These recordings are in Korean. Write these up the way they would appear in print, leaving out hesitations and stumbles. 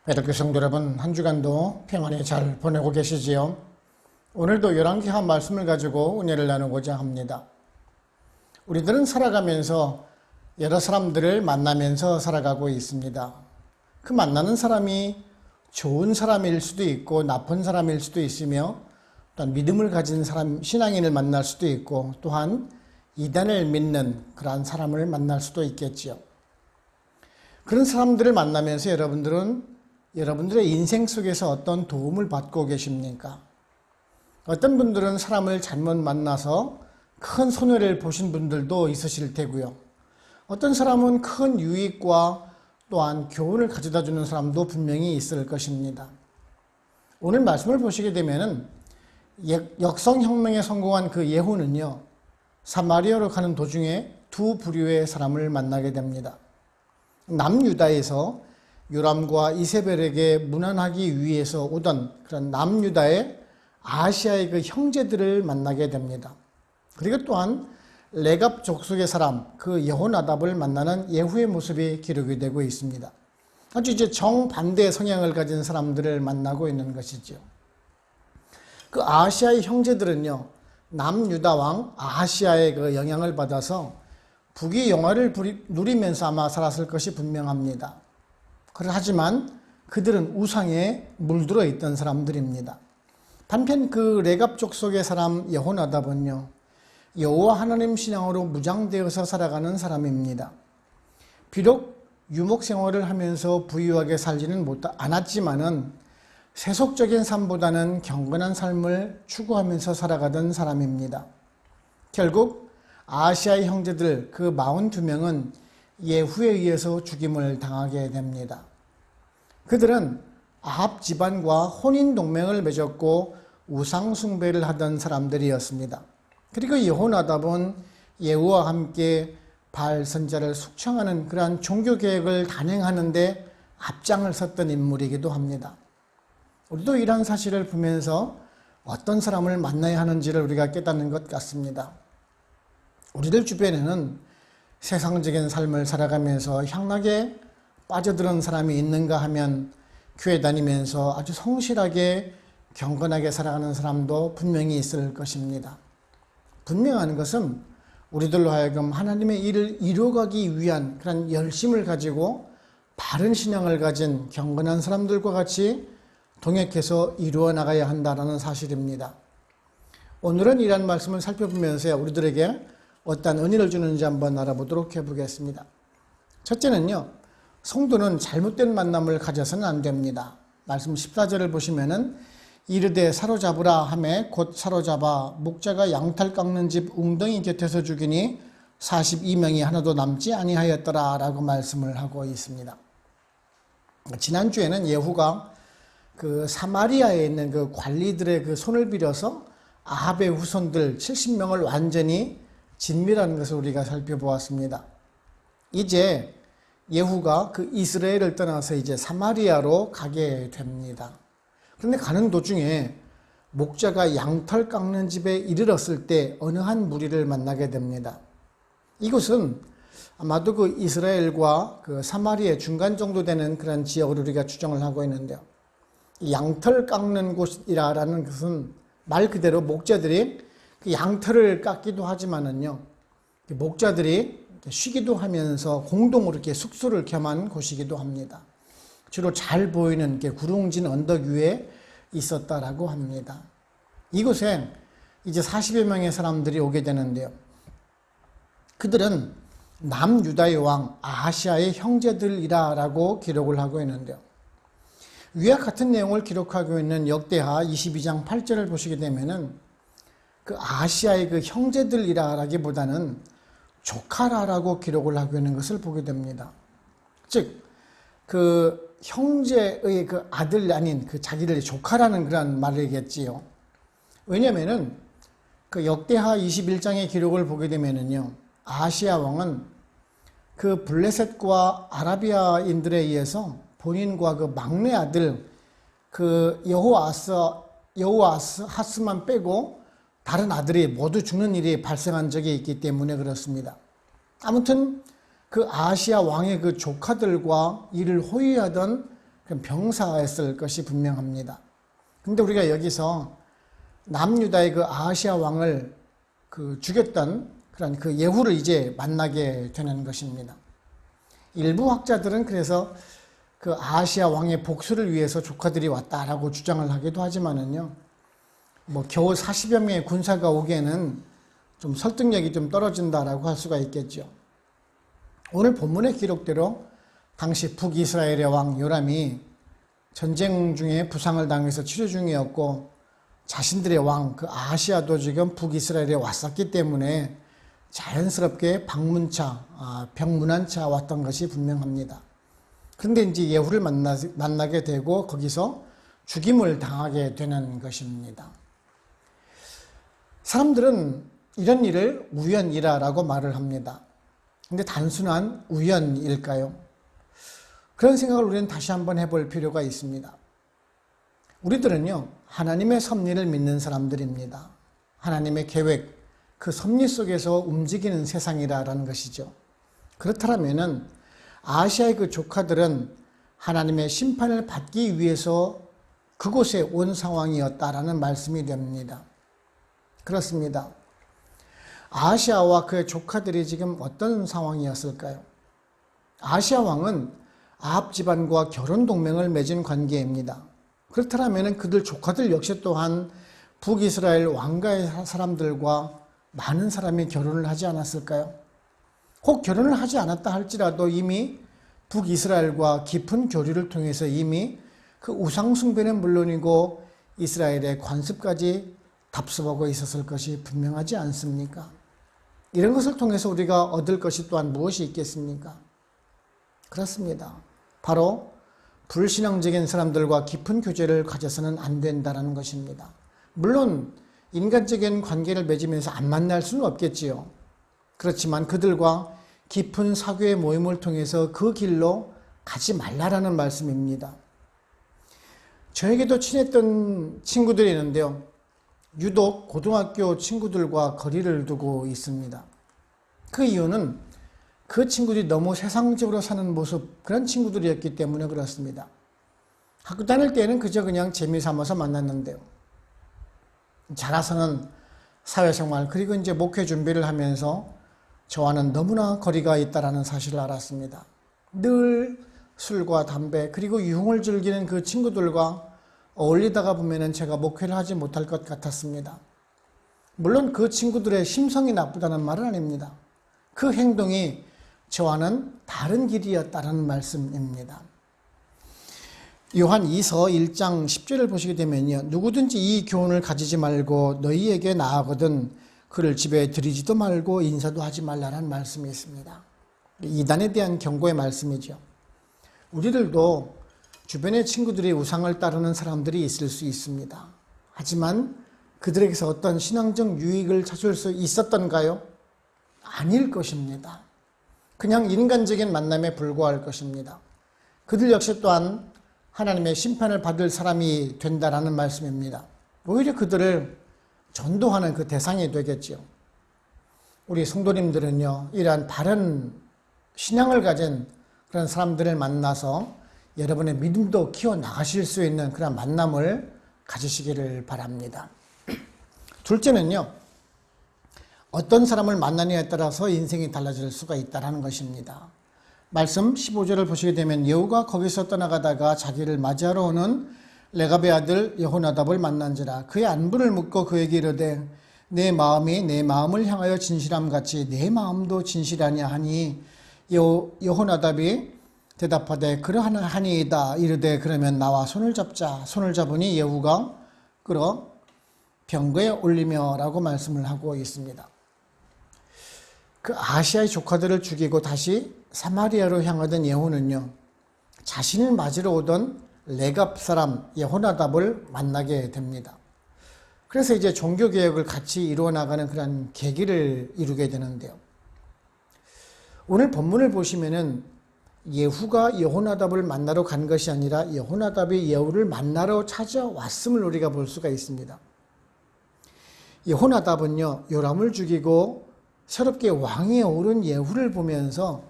기독교 성도 여러분, 한 주간도 평안히 잘 보내고 계시지요? 오늘도 열왕기하 말씀을 가지고 은혜를 나누고자 합니다. 우리들은 살아가면서 여러 사람들을 만나면서 살아가고 있습니다. 그 만나는 사람이 좋은 사람일 수도 있고 나쁜 사람일 수도 있으며, 또한 믿음을 가진 사람, 신앙인을 만날 수도 있고, 또한 이단을 믿는 그러한 사람을 만날 수도 있겠지요. 그런 사람들을 만나면서 여러분들의 인생 속에서 어떤 도움을 받고 계십니까? 어떤 분들은 사람을 잘못 만나서 큰 손해를 보신 분들도 있으실 테고요. 어떤 사람은 큰 유익과 또한 교훈을 가져다 주는 사람도 분명히 있을 것입니다. 오늘 말씀을 보시게 되면은 역성혁명에 성공한 그 예후는요, 사마리아로 가는 도중에 두 부류의 사람을 만나게 됩니다. 남유다에서 요람과 이세벨에게 문안하기 위해서 오던 그런 남유다의 아하시아의 그 형제들을 만나게 됩니다. 그리고 또한 레갑 족속의 사람 그 여호나답을 만나는 예후의 모습이 기록이 되고 있습니다. 아주 이제 정반대의 성향을 가진 사람들을 만나고 있는 것이죠. 그 아하시아의 형제들은요, 남유다 왕 아하시아의 그 영향을 받아서 북의 영화를 누리면서 아마 살았을 것이 분명합니다. 하지만 그들은 우상에 물들어 있던 사람들입니다. 반면 그 레갑 족속의 사람 여호나답은요, 여호와 하나님 신앙으로 무장되어서 살아가는 사람입니다. 비록 유목 생활을 하면서 부유하게 살지는 않았지만은 세속적인 삶보다는 경건한 삶을 추구하면서 살아가던 사람입니다. 결국 아하시아의 형제들 그 42명은 예후에 의해서 죽임을 당하게 됩니다. 그들은 아합 집안과 혼인 동맹을 맺었고 우상 숭배를 하던 사람들이었습니다. 그리고 여호나답은 예후와 함께 바알 선지자를 숙청하는 그러한 종교 계획을 단행하는데 앞장을 섰던 인물이기도 합니다. 우리도 이러한 사실을 보면서 어떤 사람을 만나야 하는지를 우리가 깨닫는 것 같습니다. 우리들 주변에는 세상적인 삶을 살아가면서 향락에 빠져드는 사람이 있는가 하면 교회 다니면서 아주 성실하게 경건하게 살아가는 사람도 분명히 있을 것입니다. 분명한 것은 우리들로 하여금 하나님의 일을 이루어가기 위한 그런 열심을 가지고 바른 신앙을 가진 경건한 사람들과 같이 동역해서 이루어 나가야 한다는 사실입니다. 오늘은 이런 말씀을 살펴보면서 우리들에게 어떤 은혜를 주는지 한번 알아보도록 해보겠습니다. 첫째는요, 성도는 잘못된 만남을 가져서는 안 됩니다. 말씀 14절을 보시면은 이르되 사로잡으라 하매 곧 사로잡아 목자가 양털 깎는 집 웅덩이 곁에서 죽이니 42명이 하나도 남지 아니하였더라 라고 말씀을 하고 있습니다. 지난주에는 예후가 그 사마리아에 있는 그 관리들의 그 손을 빌어서 아합의 후손들 70명을 완전히 진멸하는 것을 우리가 살펴보았습니다. 이제 예후가 그 이스라엘을 떠나서 이제 사마리아로 가게 됩니다. 그런데 가는 도중에 목자가 양털 깎는 집에 이르렀을 때 어느 한 무리를 만나게 됩니다. 이곳은 아마도 그 이스라엘과 그 사마리아 중간 정도 되는 그런 지역으로 우리가 추정을 하고 있는데요. 양털 깎는 곳이라는 것은 말 그대로 목자들이 그 양털을 깎기도 하지만은요, 목자들이 쉬기도 하면서 공동으로 이렇게 숙소를 겸한 곳이기도 합니다. 주로 잘 보이는 이렇게 구릉진 언덕 위에 있었다라고 합니다. 이곳에 이제 40여 명의 사람들이 오게 되는데요. 그들은 남유다의 왕 아하시아의 형제들이라고 기록을 하고 있는데요. 위와 같은 내용을 기록하고 있는 역대하 22장 8절을 보시게 되면은 그 아하시아의 그 형제들이라기보다는 조카라라고 기록을 하고 있는 것을 보게 됩니다. 즉, 그 형제의 그 아들 아닌 그 자기들의 조카라는 그런 말이겠지요. 왜냐면은 그 역대하 21장의 기록을 보게 되면은요, 아하시아 왕은 그 블레셋과 아라비아인들에 의해서 본인과 그 막내 아들 그 여호아하스만 빼고 다른 아들이 모두 죽는 일이 발생한 적이 있기 때문에 그렇습니다. 아무튼 그 아하시아 왕의 그 조카들과 이를 호위하던 병사였을 것이 분명합니다. 근데 우리가 여기서 남유다의 그 아하시아 왕을 죽였던 그런 그 예후를 이제 만나게 되는 것입니다. 일부 학자들은 그래서 그 아하시아 왕의 복수를 위해서 조카들이 왔다라고 주장을 하기도 하지만은요, 겨우 40여 명의 군사가 오기에는 좀 설득력이 좀 떨어진다라고 할 수가 있겠죠. 오늘 본문의 기록대로 당시 북이스라엘의 왕 요람이 전쟁 중에 부상을 당해서 치료 중이었고, 자신들의 왕 그 아하시아도 지금 북이스라엘에 왔었기 때문에 자연스럽게 병문안차 왔던 것이 분명합니다. 그런데 이제 예후를 만나게 되고 거기서 죽임을 당하게 되는 것입니다. 사람들은 이런 일을 우연이라고 말을 합니다. 근데 단순한 우연일까요? 그런 생각을 우리는 다시 한번 해볼 필요가 있습니다. 우리들은요, 하나님의 섭리를 믿는 사람들입니다. 하나님의 계획, 그 섭리 속에서 움직이는 세상이라는 것이죠. 그렇다면은 아시아의 그 조카들은 하나님의 심판을 받기 위해서 그곳에 온 상황이었다라는 말씀이 됩니다. 그렇습니다. 아하시아와 그의 조카들이 지금 어떤 상황이었을까요? 아하시아 왕은 아합 집안과 결혼 동맹을 맺은 관계입니다. 그렇다면 그들 조카들 역시 또한 북이스라엘 왕가의 사람들과 많은 사람이 결혼을 하지 않았을까요? 혹 결혼을 하지 않았다 할지라도 이미 북이스라엘과 깊은 교류를 통해서 이미 그 우상숭배는 물론이고 이스라엘의 관습까지 답습하고 있었을 것이 분명하지 않습니까? 이런 것을 통해서 우리가 얻을 것이 또한 무엇이 있겠습니까? 그렇습니다. 바로 불신앙적인 사람들과 깊은 교제를 가져서는 안 된다는 것입니다. 물론 인간적인 관계를 맺으면서 안 만날 수는 없겠지요. 그렇지만 그들과 깊은 사교의 모임을 통해서 그 길로 가지 말라라는 말씀입니다. 저에게도 친했던 친구들이 있는데요. 유독 고등학교 친구들과 거리를 두고 있습니다. 그 이유는 그 친구들이 너무 세상적으로 사는 모습, 그런 친구들이었기 때문에 그렇습니다. 학교 다닐 때는 그저 그냥 재미삼아서 만났는데요. 자라서는 사회생활, 그리고 이제 목회 준비를 하면서 저와는 너무나 거리가 있다라는 사실을 알았습니다. 늘 술과 담배, 그리고 유흥을 즐기는 그 친구들과 어울리다가 보면은 제가 목회를 하지 못할 것 같았습니다. 물론 그 친구들의 심성이 나쁘다는 말은 아닙니다. 그 행동이 저와는 다른 길이었다는 말씀입니다. 요한 2서 1장 10절을 보시게 되면요. 누구든지 이 교훈을 가지지 말고 너희에게 나아거든 그를 집에 들이지도 말고 인사도 하지 말라는 말씀이 있습니다. 이단에 대한 경고의 말씀이죠. 우리들도 주변의 친구들이 우상을 따르는 사람들이 있을 수 있습니다. 하지만 그들에게서 어떤 신앙적 유익을 찾을 수 있었던가요? 아닐 것입니다. 그냥 인간적인 만남에 불과할 것입니다. 그들 역시 또한 하나님의 심판을 받을 사람이 된다라는 말씀입니다. 오히려 그들을 전도하는 그 대상이 되겠죠. 우리 성도님들은요, 이러한 바른 신앙을 가진 그런 사람들을 만나서 여러분의 믿음도 키워나가실 수 있는 그런 만남을 가지시기를 바랍니다. 둘째는요, 어떤 사람을 만나느냐에 따라서 인생이 달라질 수가 있다는 것입니다. 말씀 15절을 보시게 되면 여우가 거기서 떠나가다가 자기를 맞이하러 오는 레갑의 아들 여호나답을 만난지라. 그의 안부를 묻고 그에게 이르되 내 마음이 내 마음을 향하여 진실함같이 내 마음도 진실하냐 하니 여호나답이 대답하되 그러하니이다. 이르되 그러면 나와 손을 잡자. 손을 잡으니 여우가 끌어 병거에 올리며 라고 말씀을 하고 있습니다. 그 아시아의 조카들을 죽이고 다시 사마리아로 향하던 예후는요, 자신을 맞으러 오던 레갑 사람 여호나답을 만나게 됩니다. 그래서 이제 종교개혁을 같이 이루어 나가는 그런 계기를 이루게 되는데요. 오늘 본문을 보시면은 예후가 여호나답을 만나러 간 것이 아니라 여호나답이 예후를 만나러 찾아왔음을 우리가 볼 수가 있습니다. 여호나답은요, 요람을 죽이고 새롭게 왕위에 오른 예후를 보면서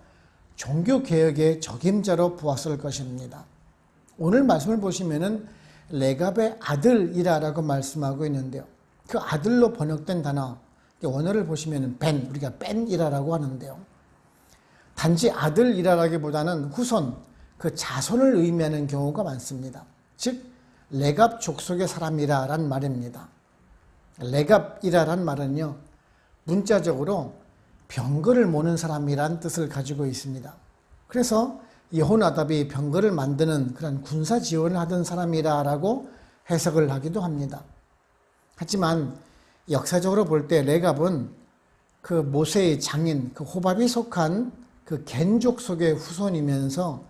종교개혁의 적임자로 보았을 것입니다. 오늘 말씀을 보시면은 레갑의 아들이라고 말씀하고 있는데요. 그 아들로 번역된 단어, 원어를 보시면은 벤, 우리가 벤이라고 하는데요. 단지 아들이라기보다는 후손, 그 자손을 의미하는 경우가 많습니다. 즉 레갑 족속의 사람이라란 말입니다. 레갑이라란 말은요, 문자적으로 병거를 모는 사람이란 뜻을 가지고 있습니다. 그래서 여호나답이 병거를 만드는 그런 군사 지원을 하던 사람이라고 해석을 하기도 합니다. 하지만 역사적으로 볼 때 레갑은 그 모세의 장인, 그 호밥이 속한 그 겐 족속의 후손이면서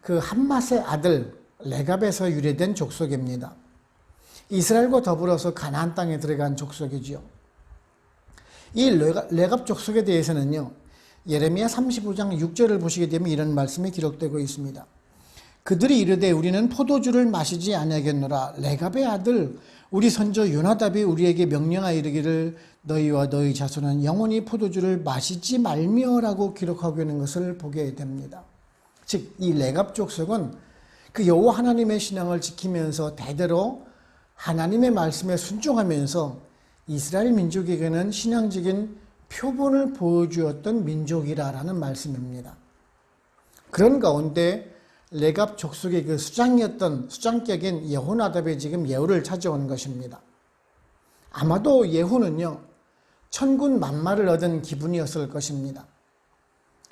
그 한맛의 아들 레갑에서 유래된 족속입니다. 이스라엘과 더불어서 가나안 땅에 들어간 족속이지요. 이 레갑 족속에 대해서는요, 예레미야 35장 6절을 보시게 되면 이런 말씀이 기록되고 있습니다. 그들이 이르되 우리는 포도주를 마시지 아니하겠노라. 레갑의 아들 우리 선조 요나답이 우리에게 명령하여 이르기를 너희와 너희 자손은 영원히 포도주를 마시지 말며라고 기록하고 있는 것을 보게 됩니다. 즉 이 레갑 족속은 그 여호와 하나님의 신앙을 지키면서 대대로 하나님의 말씀에 순종하면서 이스라엘 민족에게는 신앙적인 표본을 보여주었던 민족이라는 말씀입니다. 그런 가운데 레갑 족속의 그 수장격인 여호나답이 지금 예후를 찾아온 것입니다. 아마도 예후는요, 천군 만마를 얻은 기분이었을 것입니다.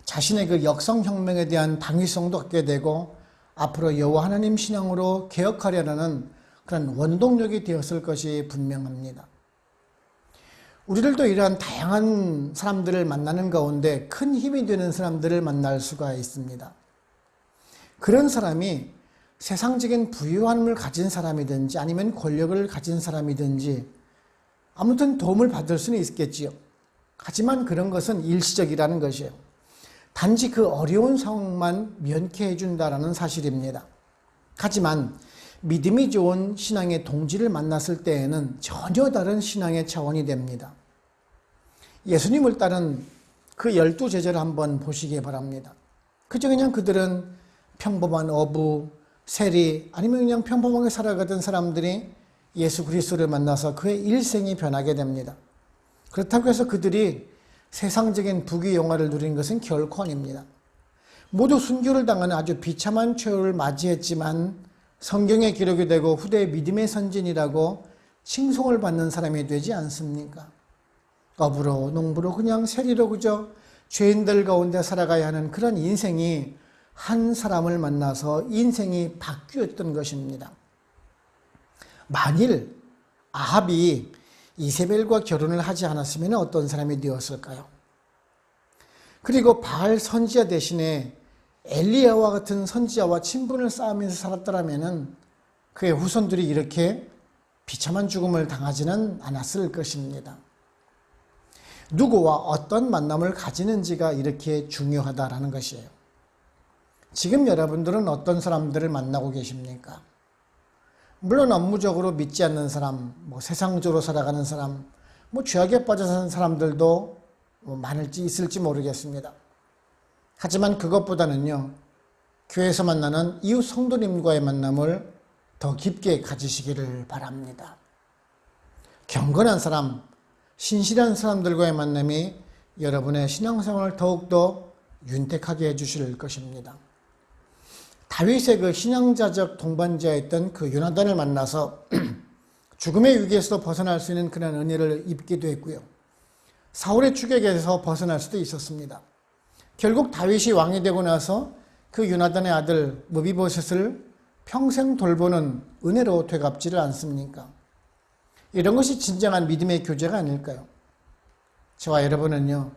자신의 그 역성혁명에 대한 당위성도 갖게 되고 앞으로 여호와 하나님 신앙으로 개혁하려는 그런 원동력이 되었을 것이 분명합니다. 우리들도 이러한 다양한 사람들을 만나는 가운데 큰 힘이 되는 사람들을 만날 수가 있습니다. 그런 사람이 세상적인 부유함을 가진 사람이든지 아니면 권력을 가진 사람이든지 아무튼 도움을 받을 수는 있겠지요. 하지만 그런 것은 일시적이라는 것이에요. 단지 그 어려운 상황만 면케해 준다라는 사실입니다. 하지만 믿음이 좋은 신앙의 동지를 만났을 때에는 전혀 다른 신앙의 차원이 됩니다. 예수님을 따른 그 12제자를 한번 보시기 바랍니다. 그저 그냥 그들은 평범한 어부, 세리 아니면 그냥 평범하게 살아가던 사람들이 예수 그리스도를 만나서 그의 일생이 변하게 됩니다. 그렇다고 해서 그들이 세상적인 부귀 영화를 누린 것은 결코 아닙니다. 모두 순교를 당하는 아주 비참한 최후를 맞이했지만 성경에 기록이 되고 후대 믿음의 선진이라고 칭송을 받는 사람이 되지 않습니까? 어부로 농부로 그냥 세리로 그저 죄인들 가운데 살아가야 하는 그런 인생이 한 사람을 만나서 인생이 바뀌었던 것입니다. 만일 아합이 이세벨과 결혼을 하지 않았으면 어떤 사람이 되었을까요? 그리고 바알 선지자 대신에 엘리야와 같은 선지자와 친분을 쌓으면서 살았더라면 그의 후손들이 이렇게 비참한 죽음을 당하지는 않았을 것입니다. 누구와 어떤 만남을 가지는지가 이렇게 중요하다라는 것이에요. 지금 여러분들은 어떤 사람들을 만나고 계십니까? 물론 업무적으로 믿지 않는 사람, 세상적으로 살아가는 사람, 죄악에 빠져 사는 사람들도 많을지 있을지 모르겠습니다. 하지만 그것보다는요, 교회에서 만나는 이웃 성도님과의 만남을 더 깊게 가지시기를 바랍니다. 경건한 사람, 신실한 사람들과의 만남이 여러분의 신앙생활을 더욱더 윤택하게 해주실 것입니다. 다윗의 그 신앙자적 동반자였던 그 요나단을 만나서 죽음의 위기에서 벗어날 수 있는 그런 은혜를 입기도 했고요. 사울의 추격에서 벗어날 수도 있었습니다. 결국 다윗이 왕이 되고 나서 그 요나단의 아들 므비보셋을 평생 돌보는 은혜로 되갚지를 않습니까? 이런 것이 진정한 믿음의 교제가 아닐까요? 저와 여러분은요,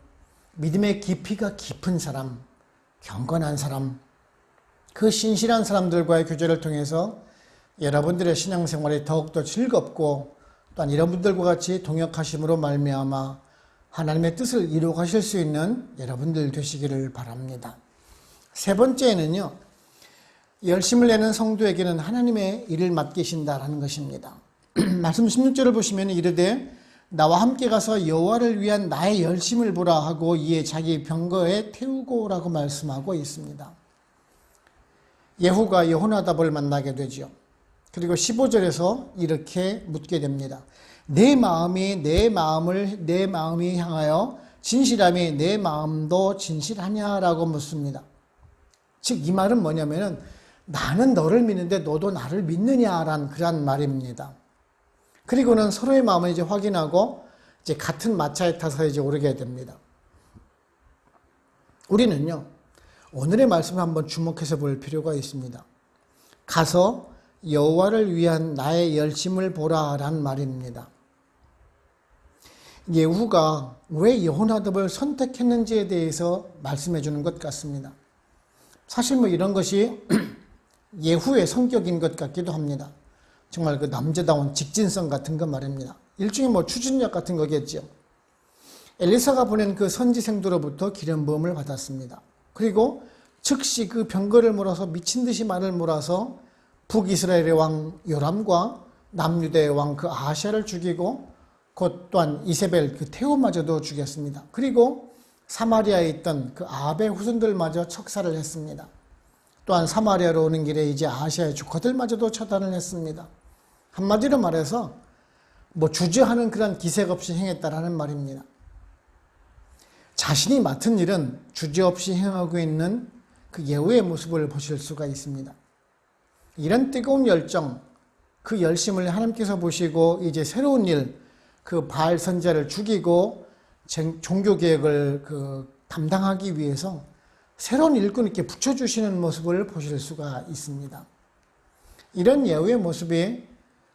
믿음의 깊이가 깊은 사람, 경건한 사람, 그 신실한 사람들과의 교제를 통해서 여러분들의 신앙생활이 더욱더 즐겁고 또한 이런 분들과 같이 동역하심으로 말미암아 하나님의 뜻을 이루어가실 수 있는 여러분들 되시기를 바랍니다. 세 번째는요, 열심을 내는 성도에게는 하나님의 일을 맡기신다라는 것입니다. 말씀 16절을 보시면 이르되 나와 함께 가서 여호와를 위한 나의 열심을 보라 하고 이에 자기 병거에 태우고 라고 말씀하고 있습니다. 예후가 여호나답을 만나게 되죠. 그리고 15절에서 이렇게 묻게 됩니다. 내 마음이 내 마음이 향하여 진실함이 내 마음도 진실하냐라고 묻습니다. 즉 이 말은 뭐냐면은 나는 너를 믿는데 너도 나를 믿느냐라는 그런 말입니다. 그리고는 서로의 마음을 이제 확인하고 이제 같은 마차에 타서 이제 오르게 됩니다. 우리는요, 오늘의 말씀을 한번 주목해서 볼 필요가 있습니다. 가서 여호와를 위한 나의 열심을 보라라는 말입니다. 예후가 왜 여호나답을 선택했는지에 대해서 말씀해 주는 것 같습니다. 사실 뭐 이런 것이 예후의 성격인 것 같기도 합니다. 정말 그 남자다운 직진성 같은 거 말입니다. 일종의 뭐 추진력 같은 거겠죠. 엘리사가 보낸 그 선지생들로부터 기름 부음을 받았습니다. 그리고 즉시 그 병거를 몰아서 미친 듯이 말을 몰아서 북이스라엘의 왕 요람과 남유다의 왕 그 아하시아를 죽이고 곧 또한 이세벨 그 태우마저도 죽였습니다. 그리고 사마리아에 있던 그 아합의 후손들마저 척살을 했습니다. 또한 사마리아로 오는 길에 이제 아하시아의 조카들마저도 처단을 했습니다. 한마디로 말해서 뭐 주저하는 그런 기색 없이 행했다라는 말입니다. 자신이 맡은 일은 주저없이 행하고 있는 그 예후의 모습을 보실 수가 있습니다. 이런 뜨거운 열정, 그 열심을 하나님께서 보시고 이제 새로운 일, 그 바알 선지자를 죽이고 종교개혁을 담당하기 위해서 새로운 일꾼을 이렇게 붙여주시는 모습을 보실 수가 있습니다. 이런 예후의 모습이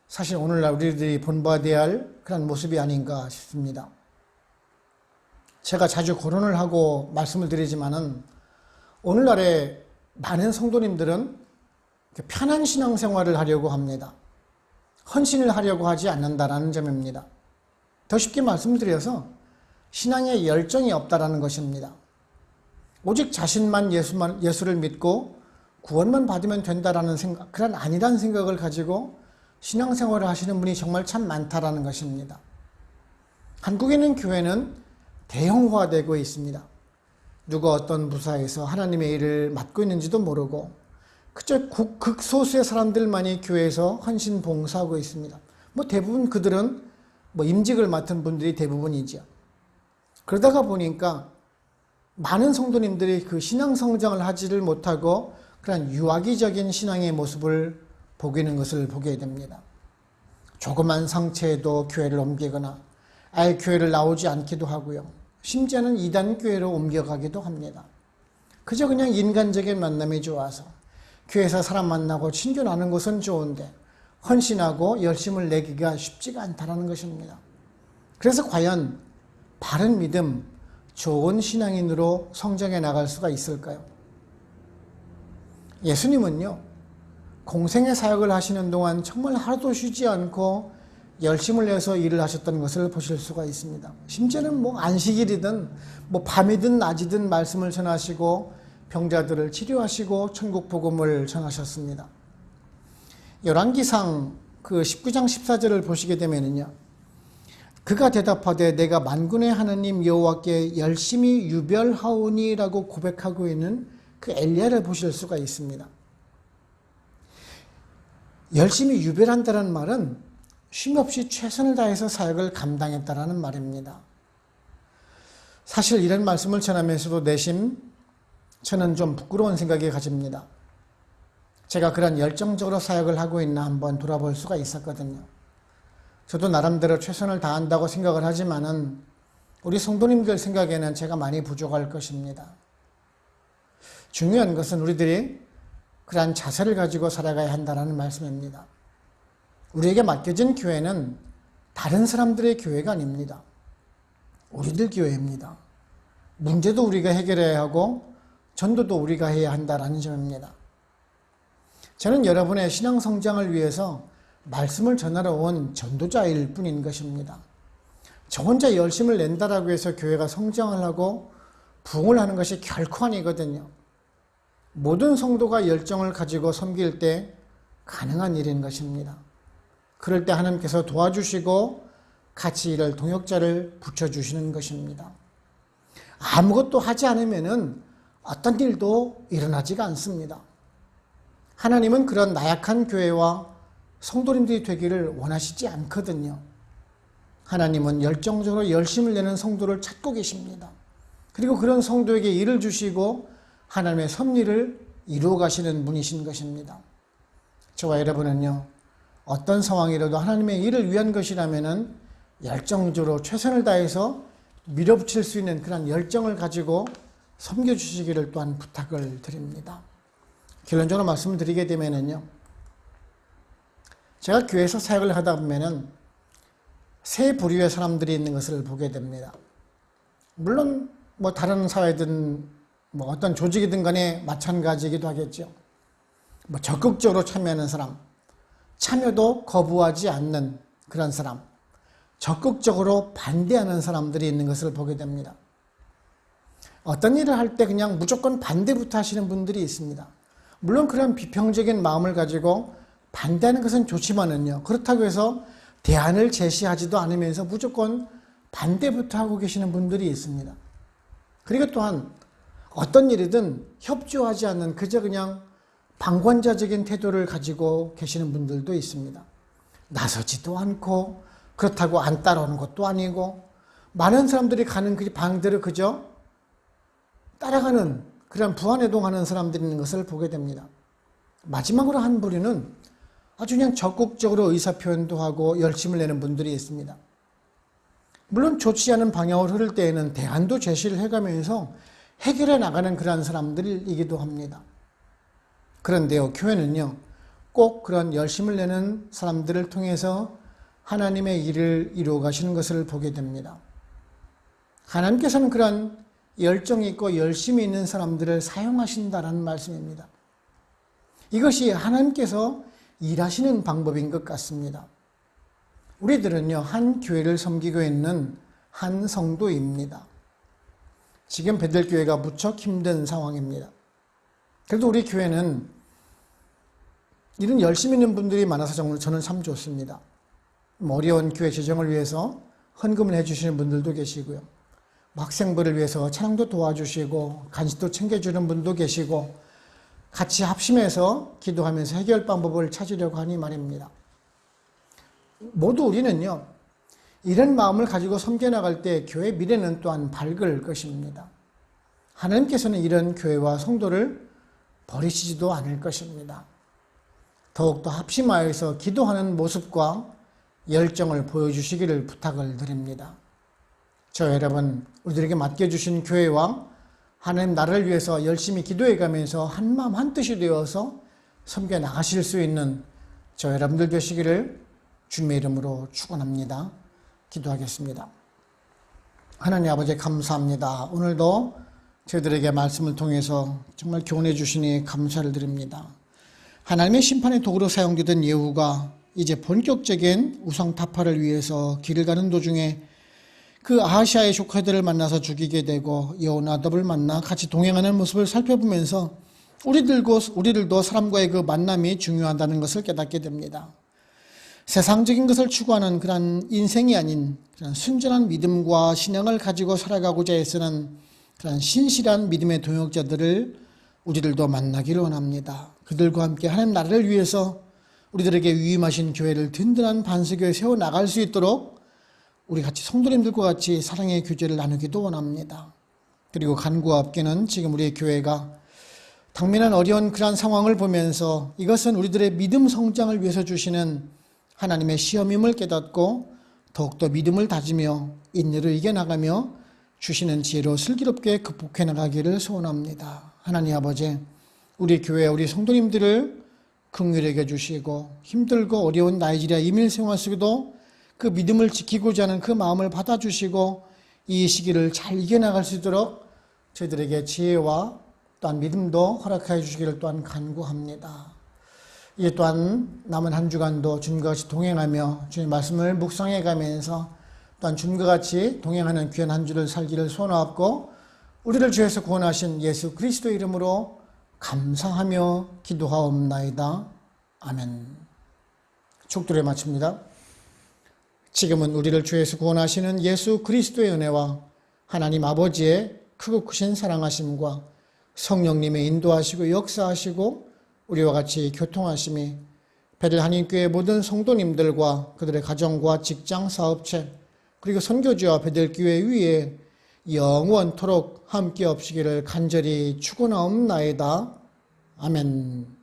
사실 오늘날 우리들이 본받아야 할 그런 모습이 아닌가 싶습니다. 제가 자주 거론을 하고 말씀을 드리지만은 오늘날의 많은 성도님들은 편한 신앙생활을 하려고 합니다. 헌신을 하려고 하지 않는다라는 점입니다. 더 쉽게 말씀드려서 신앙에 열정이 없다라는 것입니다. 오직 자신만 예수를 믿고 구원만 받으면 된다라는 생각, 그런 아니라는 생각을 가지고 신앙생활을 하시는 분이 정말 참 많다라는 것입니다. 한국에 있는 교회는 대형화되고 있습니다. 누가 어떤 부서에서 하나님의 일을 맡고 있는지도 모르고 그저 극소수의 사람들만이 교회에서 헌신 봉사하고 있습니다. 뭐 대부분 그들은 뭐 임직을 맡은 분들이 대부분이죠. 그러다가 보니까 많은 성도님들이 그 신앙 성장을 하지를 못하고 그런 유아기적인 신앙의 모습을 보이는 것을 보게 됩니다. 조그만 상처에도 교회를 옮기거나 아예 교회를 나오지 않기도 하고요. 심지어는 이단 교회로 옮겨가기도 합니다. 그저 그냥 인간적인 만남이 좋아서 교회에서 사람 만나고 친교 나누는 것은 좋은데 헌신하고 열심을 내기가 쉽지가 않다는 것입니다. 그래서 과연 바른 믿음, 좋은 신앙인으로 성장해 나갈 수가 있을까요? 예수님은요, 공생의 사역을 하시는 동안 정말 하루도 쉬지 않고 열심을 내서 일을 하셨던 것을 보실 수가 있습니다. 심지어는 뭐 안식일이든 뭐 밤이든 낮이든 말씀을 전하시고 병자들을 치료하시고 천국 복음을 전하셨습니다. 열왕기상 그 19장 14절을 보시게 되면은요, 그가 대답하되 내가 만군의 하나님 여호와께 열심히 유별하오니라고 고백하고 있는 그 엘리야를 보실 수가 있습니다. 열심히 유별한다는 말은 쉼없이 최선을 다해서 사역을 감당했다라는 말입니다. 사실 이런 말씀을 전하면서도 내심 저는 좀 부끄러운 생각이 가집니다. 제가 그런 열정적으로 사역을 하고 있나 한번 돌아볼 수가 있었거든요. 저도 나름대로 최선을 다한다고 생각을 하지만은 우리 성도님들 생각에는 제가 많이 부족할 것입니다. 중요한 것은 우리들이 그러한 자세를 가지고 살아가야 한다는 말씀입니다. 우리에게 맡겨진 교회는 다른 사람들의 교회가 아닙니다. 우리들 교회입니다. 문제도 우리가 해결해야 하고 전도도 우리가 해야 한다는 점입니다. 저는 여러분의 신앙 성장을 위해서 말씀을 전하러 온 전도자일 뿐인 것입니다. 저 혼자 열심을 낸다라고 해서 교회가 성장을 하고 부흥을 하는 것이 결코 아니거든요. 모든 성도가 열정을 가지고 섬길 때 가능한 일인 것입니다. 그럴 때 하나님께서 도와주시고 같이 일할 동역자를 붙여주시는 것입니다. 아무것도 하지 않으면은 어떤 일도 일어나지가 않습니다. 하나님은 그런 나약한 교회와 성도님들이 되기를 원하시지 않거든요. 하나님은 열정적으로 열심을 내는 성도를 찾고 계십니다. 그리고 그런 성도에게 일을 주시고 하나님의 섭리를 이루어 가시는 분이신 것입니다. 저와 여러분은요, 어떤 상황이라도 하나님의 일을 위한 것이라면은 열정적으로 최선을 다해서 밀어붙일 수 있는 그런 열정을 가지고 섬겨주시기를 또한 부탁을 드립니다. 결론적으로 말씀을 드리게 되면은요, 제가 교회에서 사역을 하다 보면은 세 부류의 사람들이 있는 것을 보게 됩니다. 물론 뭐 다른 사회든 뭐 어떤 조직이든 간에 마찬가지이기도 하겠죠. 뭐 적극적으로 참여하는 사람, 참여도 거부하지 않는 그런 사람, 적극적으로 반대하는 사람들이 있는 것을 보게 됩니다. 어떤 일을 할 때 그냥 무조건 반대부터 하시는 분들이 있습니다. 물론 그런 비평적인 마음을 가지고 반대하는 것은 좋지만은요, 그렇다고 해서 대안을 제시하지도 않으면서 무조건 반대부터 하고 계시는 분들이 있습니다. 그리고 또한 어떤 일이든 협조하지 않는 그저 그냥 방관자적인 태도를 가지고 계시는 분들도 있습니다. 나서지도 않고 그렇다고 안 따라오는 것도 아니고 많은 사람들이 가는 그 방대로 그저 따라가는 그런 부안해동하는 사람들이 있는 것을 보게 됩니다. 마지막으로 한 부류는 아주 그냥 적극적으로 의사표현도 하고 열심을 내는 분들이 있습니다. 물론 좋지 않은 방향으로 흐를 때에는 대안도 제시를 해가면서 해결해 나가는 그런 사람들이기도 합니다. 그런데요, 교회는요, 꼭 그런 열심을 내는 사람들을 통해서 하나님의 일을 이루어 가시는 것을 보게 됩니다. 하나님께서는 그런 열정이 있고 열심히 있는 사람들을 사용하신다라는 말씀입니다. 이것이 하나님께서 일하시는 방법인 것 같습니다. 우리들은요, 한 교회를 섬기고 있는 한 성도입니다. 지금 베들교회가 무척 힘든 상황입니다. 그래도 우리 교회는 이런 열심히 있는 분들이 많아서 정말 저는 참 좋습니다. 어려운 교회 재정을 위해서 헌금을 해주시는 분들도 계시고요. 학생부를 위해서 찬양도 도와주시고 간식도 챙겨주는 분도 계시고 같이 합심해서 기도하면서 해결 방법을 찾으려고 하니 말입니다. 모두 우리는요, 이런 마음을 가지고 섬겨나갈 때 교회 미래는 또한 밝을 것입니다. 하나님께서는 이런 교회와 성도를 버리시지도 않을 것입니다. 더욱더 합심하여서 기도하는 모습과 열정을 보여주시기를 부탁을 드립니다. 저 여러분, 우리들에게 맡겨주신 교회와 하나님 나라를 위해서 열심히 기도해가면서 한마음 한뜻이 되어서 섬겨 나가실 수 있는 저 여러분들 되시기를 주님의 이름으로 축원합니다. 기도하겠습니다. 하나님 아버지 감사합니다. 오늘도 저희들에게 말씀을 통해서 정말 교훈해 주시니 감사를 드립니다. 하나님의 심판의 도구로 사용되던 예후가 이제 본격적인 우상 타파를 위해서 길을 가는 도중에 그 아하시아의 조카들을 만나서 죽이게 되고 여호나답을 만나 같이 동행하는 모습을 살펴보면서 우리들도 사람과의 그 만남이 중요하다는 것을 깨닫게 됩니다. 세상적인 것을 추구하는 그런 인생이 아닌 그런 순전한 믿음과 신앙을 가지고 살아가고자 애쓰는 그런 신실한 믿음의 동역자들을 우리들도 만나기를 원합니다. 그들과 함께 하나님 나라를 위해서 우리들에게 위임하신 교회를 든든한 반석에 세워나갈 수 있도록 우리 같이 성도님들과 같이 사랑의 교제를 나누기도 원합니다. 그리고 간구와 함께는 지금 우리의 교회가 당면한 어려운 그러한 상황을 보면서 이것은 우리들의 믿음 성장을 위해서 주시는 하나님의 시험임을 깨닫고 더욱더 믿음을 다지며 인내로 이겨나가며 주시는 지혜로 슬기롭게 극복해 나가기를 소원합니다. 하나님 아버지, 우리 교회 우리 성도님들을 긍휼하게 주시고 힘들고 어려운 나이지리아 이민 생활 속에도 그 믿음을 지키고자 하는 그 마음을 받아주시고 이 시기를 잘 이겨나갈 수 있도록 저희들에게 지혜와 또한 믿음도 허락하여 주시기를 또한 간구합니다. 이 또한 남은 한 주간도 주님과 같이 동행하며 주님 말씀을 묵상해 가면서 또한 주님과 같이 동행하는 귀한 한 주를 살기를 소원하옵고 우리를 주에서 구원하신 예수 그리스도 이름으로 감사하며 기도하옵나이다. 아멘. 축도를 마칩니다. 지금은 우리를 주에서 구원하시는 예수 그리스도의 은혜와 하나님 아버지의 크고 크신 사랑하심과 성령님의 인도하시고 역사하시고 우리와 같이 교통하심이 베델 한인교회 모든 성도님들과 그들의 가정과 직장, 사업체 그리고 선교지와 베델교회 위에 영원토록 함께 없으기를 간절히 축원하옵나이다. 아멘.